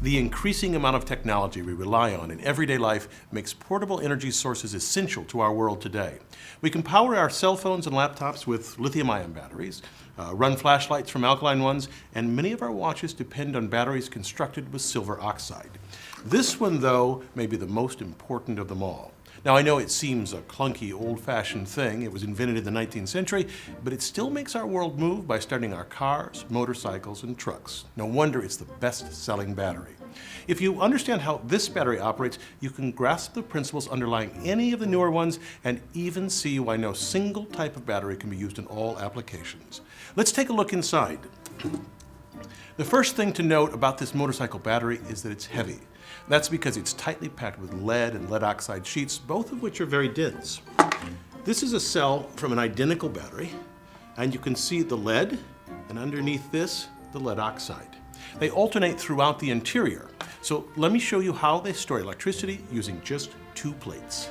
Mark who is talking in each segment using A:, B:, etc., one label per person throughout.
A: The increasing amount of technology we rely on in everyday life makes portable energy sources essential to our world today. We can power our cell phones and laptops with lithium-ion batteries, run flashlights from alkaline ones, and many of our watches depend on batteries constructed with silver oxide. This one, though, may be the most important of them all. Now, I know it seems a clunky, old-fashioned thing. It was invented in the 19th century, but it still makes our world move by starting our cars, motorcycles, and trucks. No wonder it's the best-selling battery. If you understand how this battery operates, you can grasp the principles underlying any of the newer ones and even see why no single type of battery can be used in all applications. Let's take a look inside. The first thing to note about this motorcycle battery is that it's heavy. That's because it's tightly packed with lead and lead oxide sheets, both of which are very dense. This is a cell from an identical battery, and you can see the lead, and underneath this, the lead oxide. They alternate throughout the interior. So let me show you how they store electricity using just two plates.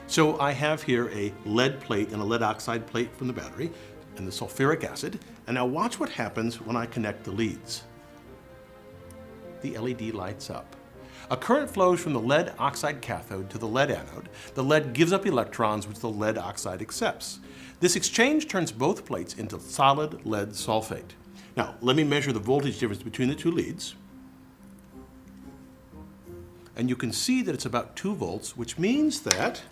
A: So I have here a lead plate and a lead oxide plate from the battery, and the sulfuric acid. And now watch what happens when I connect the leads. The LED lights up. A current flows from the lead oxide cathode to the lead anode. The lead gives up electrons, which the lead oxide accepts. This exchange turns both plates into solid lead sulfate. Now, let me measure the voltage difference between the two leads. And you can see that it's about 2 volts, which means that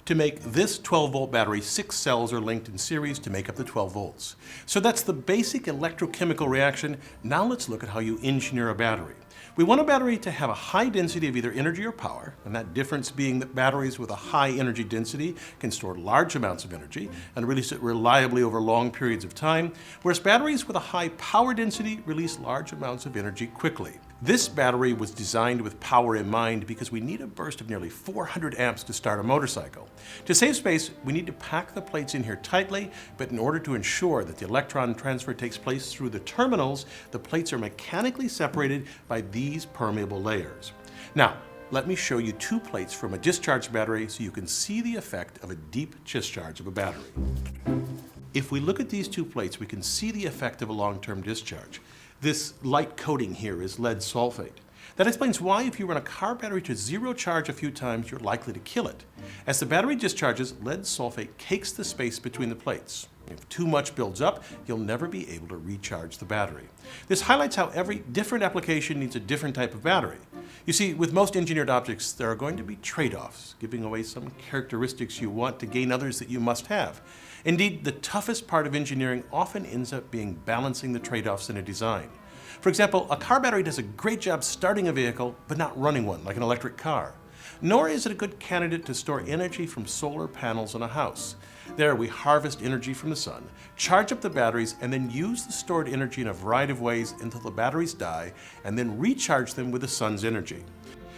A: to make this 12-volt battery, 6 cells are linked in series to make up the 12 volts. So that's the basic electrochemical reaction. Now let's look at how you engineer a battery. We want a battery to have a high density of either energy or power, and that difference being that batteries with a high energy density can store large amounts of energy and release it reliably over long periods of time, whereas batteries with a high power density release large amounts of energy quickly. This battery was designed with power in mind because we need a burst of nearly 400 amps to start a motorcycle. To save space, we need to pack the plates in here tightly, but in order to ensure that the electron transfer takes place through the terminals, the plates are mechanically separated by these permeable layers. Now, let me show you 2 plates from a discharged battery so you can see the effect of a deep discharge of a battery. If we look at these 2 plates, we can see the effect of a long-term discharge. This light coating here is lead sulfate. That explains why if you run a car battery to 0 charge a few times, you're likely to kill it. As the battery discharges, lead sulfate cakes the space between the plates. If too much builds up, you'll never be able to recharge the battery. This highlights how every different application needs a different type of battery. You see, with most engineered objects, there are going to be trade-offs, giving away some characteristics you want to gain others that you must have. Indeed, the toughest part of engineering often ends up being balancing the trade-offs in a design. For example, a car battery does a great job starting a vehicle, but not running one, like an electric car. Nor is it a good candidate to store energy from solar panels in a house. There, we harvest energy from the sun, charge up the batteries, and then use the stored energy in a variety of ways until the batteries die, and then recharge them with the sun's energy.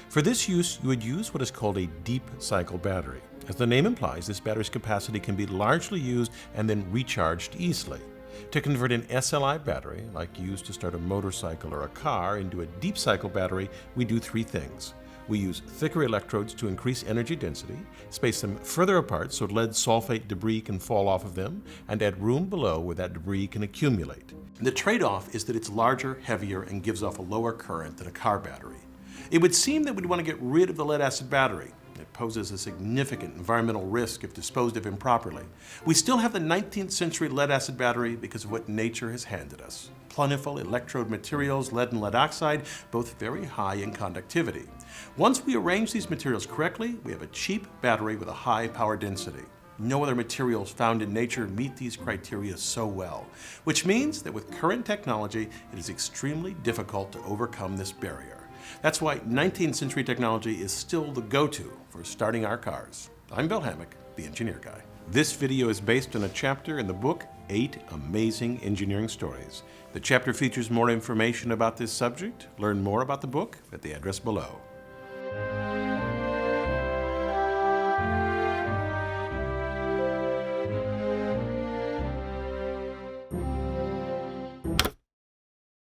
A: For this use, you would use what is called a deep cycle battery. As the name implies, this battery's capacity can be largely used and then recharged easily. To convert an SLI battery, like used to start a motorcycle or a car, into a deep cycle battery, we do 3 things. We use thicker electrodes to increase energy density, space them further apart so lead sulfate debris can fall off of them, and add room below where that debris can accumulate. The trade-off is that it's larger, heavier, and gives off a lower current than a car battery. It would seem that we'd want to get rid of the lead-acid battery. It poses a significant environmental risk if disposed of improperly. We still have the 19th century lead-acid battery because of what nature has handed us. Plentiful electrode materials, lead and lead oxide, both very high in conductivity. Once we arrange these materials correctly, we have a cheap battery with a high power density. No other materials found in nature meet these criteria so well, which means that with current technology, it is extremely difficult to overcome this barrier. That's why 19th century technology is still the go-to for starting our cars. I'm Bill Hammack, the Engineer Guy. This video is based on a chapter in the book, 8 Amazing Engineering Stories. The chapter features more information about this subject. Learn more about the book at the address below.